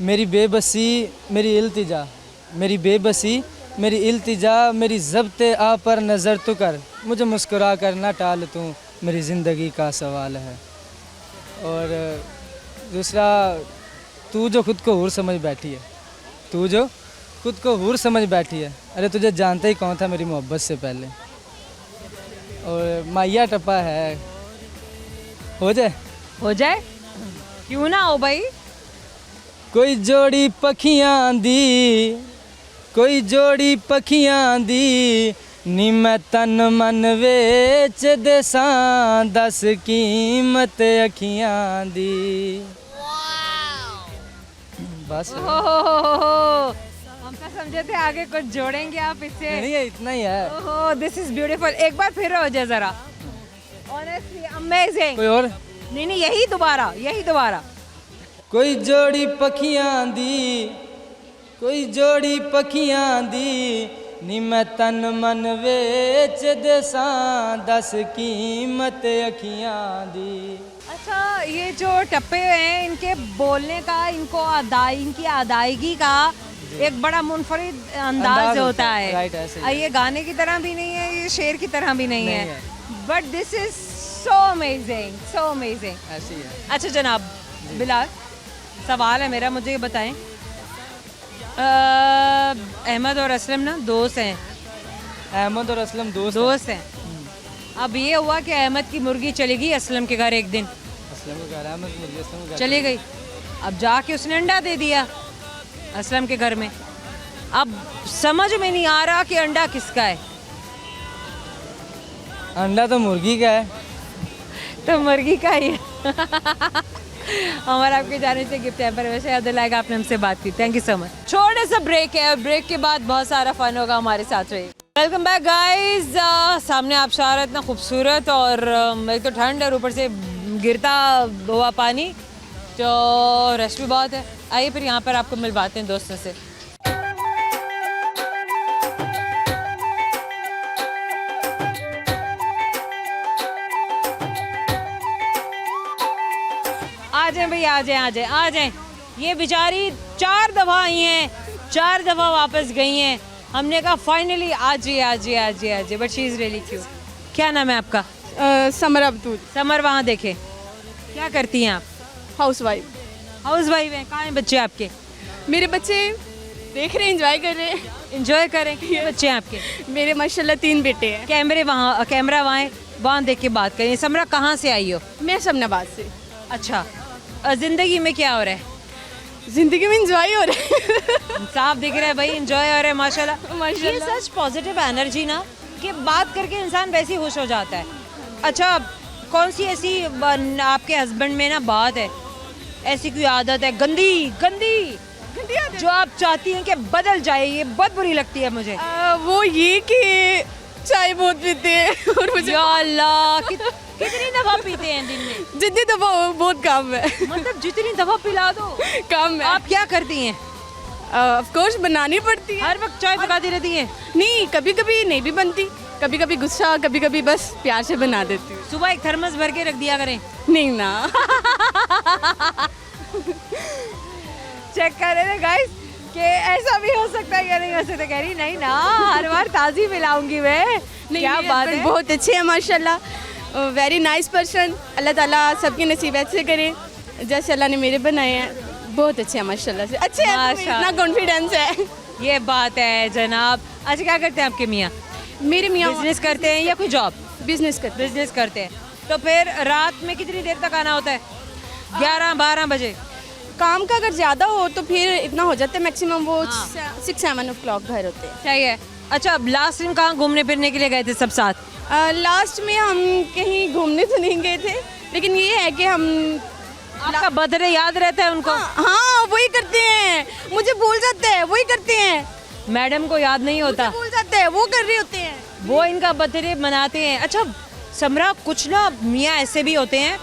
मेरी बेबसी मेरी इल्तिजा, मेरी बेबसी मेरी इल्तिजा, मेरी ज़ब्ते आ पर नज़र तो कर, मुझे मुस्कुरा कर ना टाल तू, मेरी ज़िंदगी का सवाल है। और दूसरा, तू जो खुद को हूर समझ बैठी है, तू जो खुद को हूर समझ बैठी है, अरे तुझे जानते ही कौन था मेरी मोहब्बत से पहले। और माया टप्पा है। हो जाए? हो जाए, क्यों ना हो भाई। कोई जोड़ी पखियां दी, कोई जोड़ी पखियां दी, नी मैं तन मन वेच देसां, दस कीमत अखियां दी। बस हम तो समझे थे आगे कुछ जोड़ेंगे आप इससे। नहीं है, इतना ही है। ओहो, दिस इज ब्यूटीफुल। एक बार फिर हो जाए जरा। Honestly amazing. कोई और? नहीं नहीं, यही दोबारा। कोई जोड़ी पखियां दी, कोई जोड़ी पखियां दी, नी मैं तन मन वेच देसां, दस कीमत अखियां दी। अच्छा, ये जो टप्पे हैं इनके बोलने का, इनकी अदायगी का एक बड़ा मुनफरिद अंदाज होता है। राइट, ऐसे ही। ये गाने की तरह भी नहीं है, ये शेर की तरह भी नहीं है, but this is so amazing. ऐसी है। अच्छा जनाब बिलाल, सवाल है मेरा, मुझे ये बताएं, अहमद और असलम ना दोस्त हैं। अहमद और असलम दोस्त हैं। अब ये हुआ कि अहमद की मुर्गी चली गई असलम के घर एक दिन, असलम के घर, अहमद मुर्गी असलम के घर चली गई। अब जाके उसने अंडा दे दिया असलम के घर में। अब समझ में नहीं आ रहा कि अंडा किसका है। अंडा तो मुर्गी का है। तो मुर्गी का ही है। हमारा आपके जाने से गिफ्ट है, पर वैसे याद लाएगा आपने हमसे बात की। Thank you so much. छोटे सा ब्रेक है और ब्रेक के बाद बहुत सारा फन होगा, हमारे साथ रहिए। Welcome back guys. सामने आबशार है इतना खूबसूरत और एक तो ठंड और ऊपर से गिरता हुआ पानी, तो रश भी बहुत है। आइए फिर यहाँ पर आपको मिलवाते हैं दोस्तों से। आ जाएं भाई, आ जाएं। ये बेचारी 4 दफ़ा आई हैं, 4 दफ़ा वापस गई हैं। हमने कहा फाइनली आज ही, but she is really cute. क्या नाम है आपका? समर अब्दुल। समर, वहाँ देखे क्या करती हैं आप? हाउस वाइफ हैं। कहाँ हैं बच्चे आपके? मेरे बच्चे देख रहे हैं, एंजॉय कर रहे हैं। एंजॉय करें। कितने बच्चे हैं आपके? मेरे माशाल्लाह 3 बेटे हैं। कैमरा वहाँ देख के बात करें। समरा, कहाँ से आई हो? मैं शमनाबाद से। अच्छा, ज़िंदगी में क्या हो रहा है? जिंदगी में एंजॉय हो रहा है। साफ दिख रहा है भाई, एंजॉय हो रहा है माशाल्लाह। माशाल्लाह। ये सच पॉजिटिव एनर्जी ना, कि बात करके इंसान वैसे ही खुश हो जाता है। अच्छा, कौन सी ऐसी आपके हस्बैंड में ना बात है, ऐसी कोई आदत है गंदी जो आप चाहती हैं कि बदल जाए? ये बहुत बुरी लगती है मुझे। वो ये कि चाय बहुत पीते हैं और मुझे या अल्लाह, कितनी दफा पीते हैं दिन में? जितनी दफा हो बहुत काम है। मतलब जितनी दफा पिला दो काम है। आप क्या करती हैं? ऑफ कोर्स बनानी पड़ती है। हर वक्त चाय पकाती रहती हैं? नहीं, कभी कभी नहीं भी बनती, कभी कभी गुस्सा, कभी कभी बस प्यार से बना देती हूँ। सुबह एक थर्मस भर के रख दिया करें। नहीं ना। चेक कर रहे थे गाइस कि ऐसा भी हो सकता है या नहीं हो सकता। कह रही नहीं ना, हर बार ताज़ी मिलाऊंगी मैं। नहीं, क्या मेरे बात husband है। बहुत अच्छे हैं माशाल्लाह, वेरी नाइस पर्सन। अल्लाह ताला सबके नसीब ऐसे करे जैसे अल्लाह ने मेरे बनाए हैं। बहुत अच्छे हैं माशाल्लाह से, अच्छे हैं, तो इतना कॉन्फिडेंस है। ये बात है जनाब। अच्छा, क्या करते हैं आपके मियाँ? मेरे मियाँ बिजनेस करते हैं या कोई जॉब? बिजनेस करते बिजनेस करते हैं। तो फिर रात में कितनी देर तक आना होता है? 11-12 बजे? काम का अगर ज़्यादा हो तो फिर इतना हो जाता है, मैक्सिमम वो 6-7 o'clock घर होते हैं। सही है। अच्छा, अब लास्ट दिन कहाँ घूमने फिरने के लिए गए थे सब साथ? लास्ट में हम कहीं घूमने तो नहीं गए थे, लेकिन ये है कि हम आपका बर्थडे याद रहता है उनको? हाँ वही करते हैं, मुझे भूल जाते हैं, वही करते हैं। मैडम को याद नहीं होता? भूल जाते हैं, वो कर रहे होते हैं, वो इनका बर्थडे मनाते हैं। अच्छा समरा, कुछ ना मियाँ ऐसे भी होते हैं,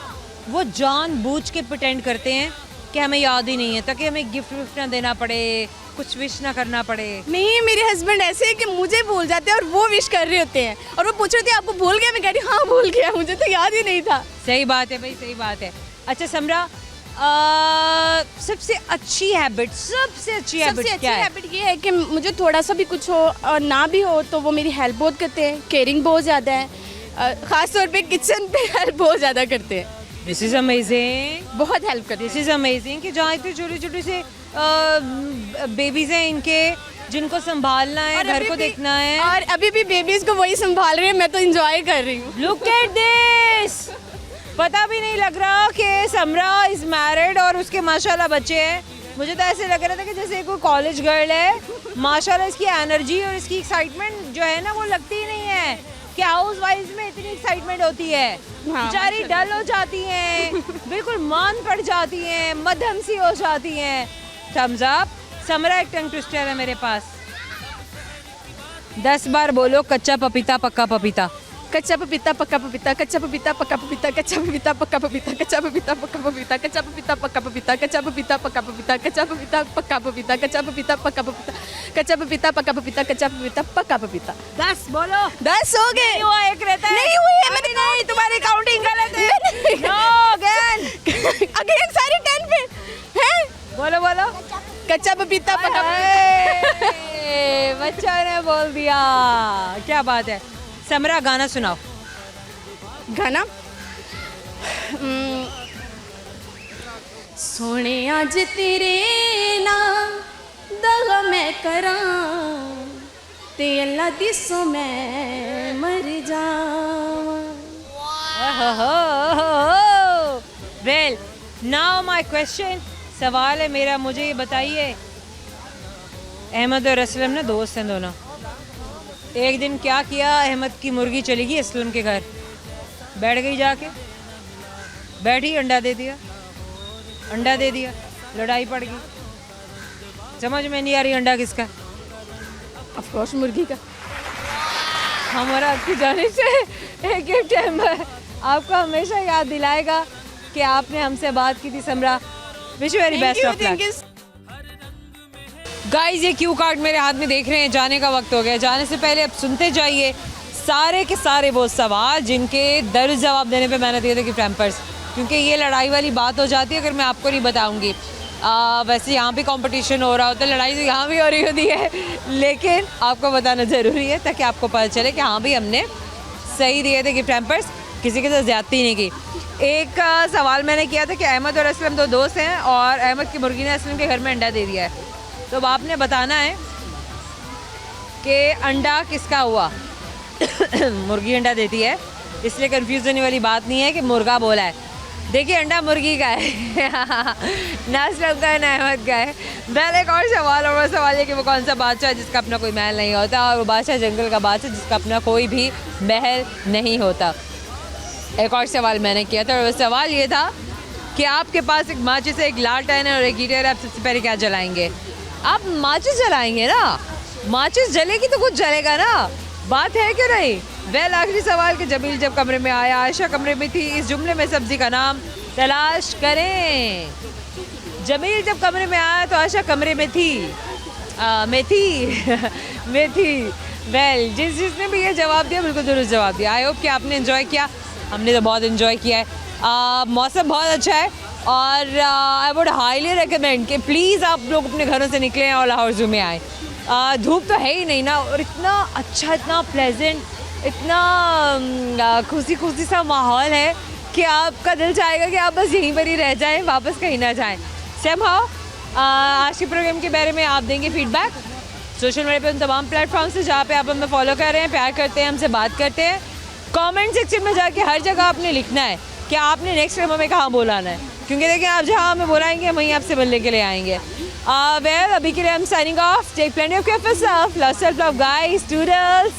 वो जानबूझ के प्रिटेंड करते हैं कि हमें याद ही नहीं है, ताकि हमें गिफ्ट विफ्ट ना देना पड़े, कुछ विश ना करना पड़े। नहीं, मेरे हस्बैंड ऐसे है कि मुझे भूल जाते हैं और वो विश कर रहे होते हैं, और वो पूछ रहे थे आपको भूल गया? मैं कह रही हाँ भूल गया, मुझे तो याद ही नहीं था। सही बात है भाई, सही बात है। अच्छा समरा, सबसे अच्छी हैबिट क्या है? हैबिट ये है कि मुझे थोड़ा सा भी कुछ हो और ना भी हो तो वो मेरी हेल्प बहुत करते हैं, केयरिंग बहुत ज़्यादा है, ख़ास तौर पे किचन पे हेल्प बहुत ज़्यादा करते हैं। दिस इज़ अमेजिंग, बहुत हेल्प करते हैं। दिस इज़ अमेजिंग कि जहाँ इतने छोटे छोटे से बेबीज़ हैं इनके, जिनको संभालना है, और घर अभी को भी- देखना है। और अभी भी बेबीज़ को वही संभाल रही है, मैं तो इंजॉय कर रही हूँ। लुक एट दिस, पता भी नहीं लग रहा कि समरा इज मैरिड और उसके माशाल्लाह बच्चे हैं। मुझे तो ऐसे लग रहा था कि जैसे कोई कॉलेज गर्ल है। माशाल्लाह इसकी एनर्जी और इसकी एक्साइटमेंट जो है ना, वो लगती ही नहीं है कि हाउस वाइफ में इतनी एक्साइटमेंट होती है। हाँ, बेचारी डल हो जाती हैं, बिल्कुल मान पड़ जाती हैं, मध्यम सी हो जाती हैं। Thums up. समरा, एक टंग ट्विस्टर है मेरे पास। 10 बार बोलो कच्चा पपीता पक्का पपीता। कच्चा पपीता पक्का पपीता, कच्चा पपीता पक्का पपीता, कच्चा पपीता पक्का पपीता, कच्चा पपीता पक्का पपीता, कच्चा पपीता पक्का पपीता, कच्चा पपीता पक्का पपीता, कच्चा पपीता पक्का पपीता, कच्चा पपीता पक्का पपीता, कच्चा पपीता पक्का पपीता, कच्चा पपीता पक्का पपीता। 10 बोलो। 10 हो गए। हुआ एक रहता है। नहीं हुई है, मैंने नहीं, तुम्हारी काउंटिंग गलत है। Know again. अगेन सारी 10 पे हैं। बोलो बोलो। कच्चा पपीता पक्का पपीता। बच्चा ने बोल दिया, क्या बात है। समरा गाना सुनाओ। गाना सोने आज तेरे नाम दगा मैं करा ते अल्लाह दिसो मैं मर जावां। वेल नाउ माय क्वेश्चन, सवाल है मेरा, मुझे ये बताइए, अहमद और असलम ना दोस्त हैं दोनों। एक दिन क्या किया, अहमद की मुर्गी चली गई असलम के घर, बैठ गई जाके, बैठी अंडा दे दिया, अंडा दे दिया, लड़ाई पड़ गई। समझ में नहीं आ रही अंडा किसका? ऑफ कोर्स मुर्गी का। हमारा आपकी जाने से एक गिफ्ट है, आपको हमेशा याद दिलाएगा कि आपने हमसे बात की थी Samra. Wish very best of luck. Guys ये क्यू कार्ड मेरे हाथ में देख रहे हैं, जाने का वक्त हो गया। जाने से पहले अब सुनते जाइए सारे के सारे वो सवाल जिनके दर्ज जवाब देने पे मैंने दिए थे गिफ्ट हैम्पर्स, क्योंकि ये लड़ाई वाली बात हो जाती है अगर मैं आपको नहीं बताऊंगी। वैसे यहाँ भी कंपटीशन हो रहा होता है, लड़ाई तो यहाँ भी हो रही होती है, लेकिन आपको बताना ज़रूरी है ताकि आपको पता चले कि हाँ भी हमने सही दिए थे गिफ्ट हैम्पर्स, किसी के साथ ज़्यादती नहीं की। एक सवाल मैंने किया था कि अहमद और असलम दो दोस्त हैं और अहमद की मुर्गी ने असलम के घर में अंडा दे दिया है, तो अब आपने बताना है कि अंडा किसका हुआ। मुर्गी अंडा देती है, इसलिए कंफ्यूज होने वाली बात नहीं है कि मुर्गा बोला है। देखिए अंडा मुर्गी का है, ना असलम का है ना अहमद का है। पहले एक और सवाल, और वो सवाल है कि वो कौन सा बादशाह है जिसका अपना कोई महल नहीं होता, और वो बादशाह जंगल का बादशाह जिसका अपना कोई भी महल नहीं होता। एक और सवाल मैंने किया था और वो सवाल ये था कि आपके पास एक माचिस है, एक लालटेन है और एक हीटर है, आप सबसे पहले क्या जलाएंगे? आप माचिस जलाएंगे ना, माचिस जलेगी तो कुछ जलेगा ना, बात है कि नहीं? वेल आखिरी सवाल कि जमील जब कमरे में आया आयशा कमरे में थी, इस जुमले में सब्जी का नाम तलाश करें। जमील जब कमरे में आया तो आयशा कमरे में थी, में थी। वेल जिसने भी ये जवाब दिया बिल्कुल दुरुस्त जवाब दिया। आई होप कि आपने एंजॉय किया, हमने तो बहुत एंजॉय किया है। मौसम बहुत अच्छा है और आई वुड हाईली रिकमेंड कि प्लीज़ आप लोग अपने घरों से निकलें और लाहौर ज़ू में आएँ। धूप तो है ही नहीं ना, और इतना अच्छा, इतना प्लेजेंट, इतना खुशी खुशी सा माहौल है कि आपका दिल चाहेगा कि आप बस यहीं पर ही रह जाएं, वापस कहीं ना जाएं। समहाउ आज के प्रोग्राम के बारे में आप देंगे फीडबैक सोशल मीडिया पे उन तमाम प्लेटफॉर्म से जहाँ पे आप हमें फॉलो कर रहे हैं, प्यार करते हैं, हमसे बात करते हैं। कमेंट सेक्शन में जाके हर जगह आपने लिखना है कि आपने नेक्स्ट टाइम हमें कहाँ बुलाना है, क्योंकि देखिए आप जहाँ हमें बुलाएंगे हम वहीं आपसे मिलने के लिए आएंगे। वेल अभी के लिए हम signing off. Take plenty of care for yourself, love self love guys, toodles.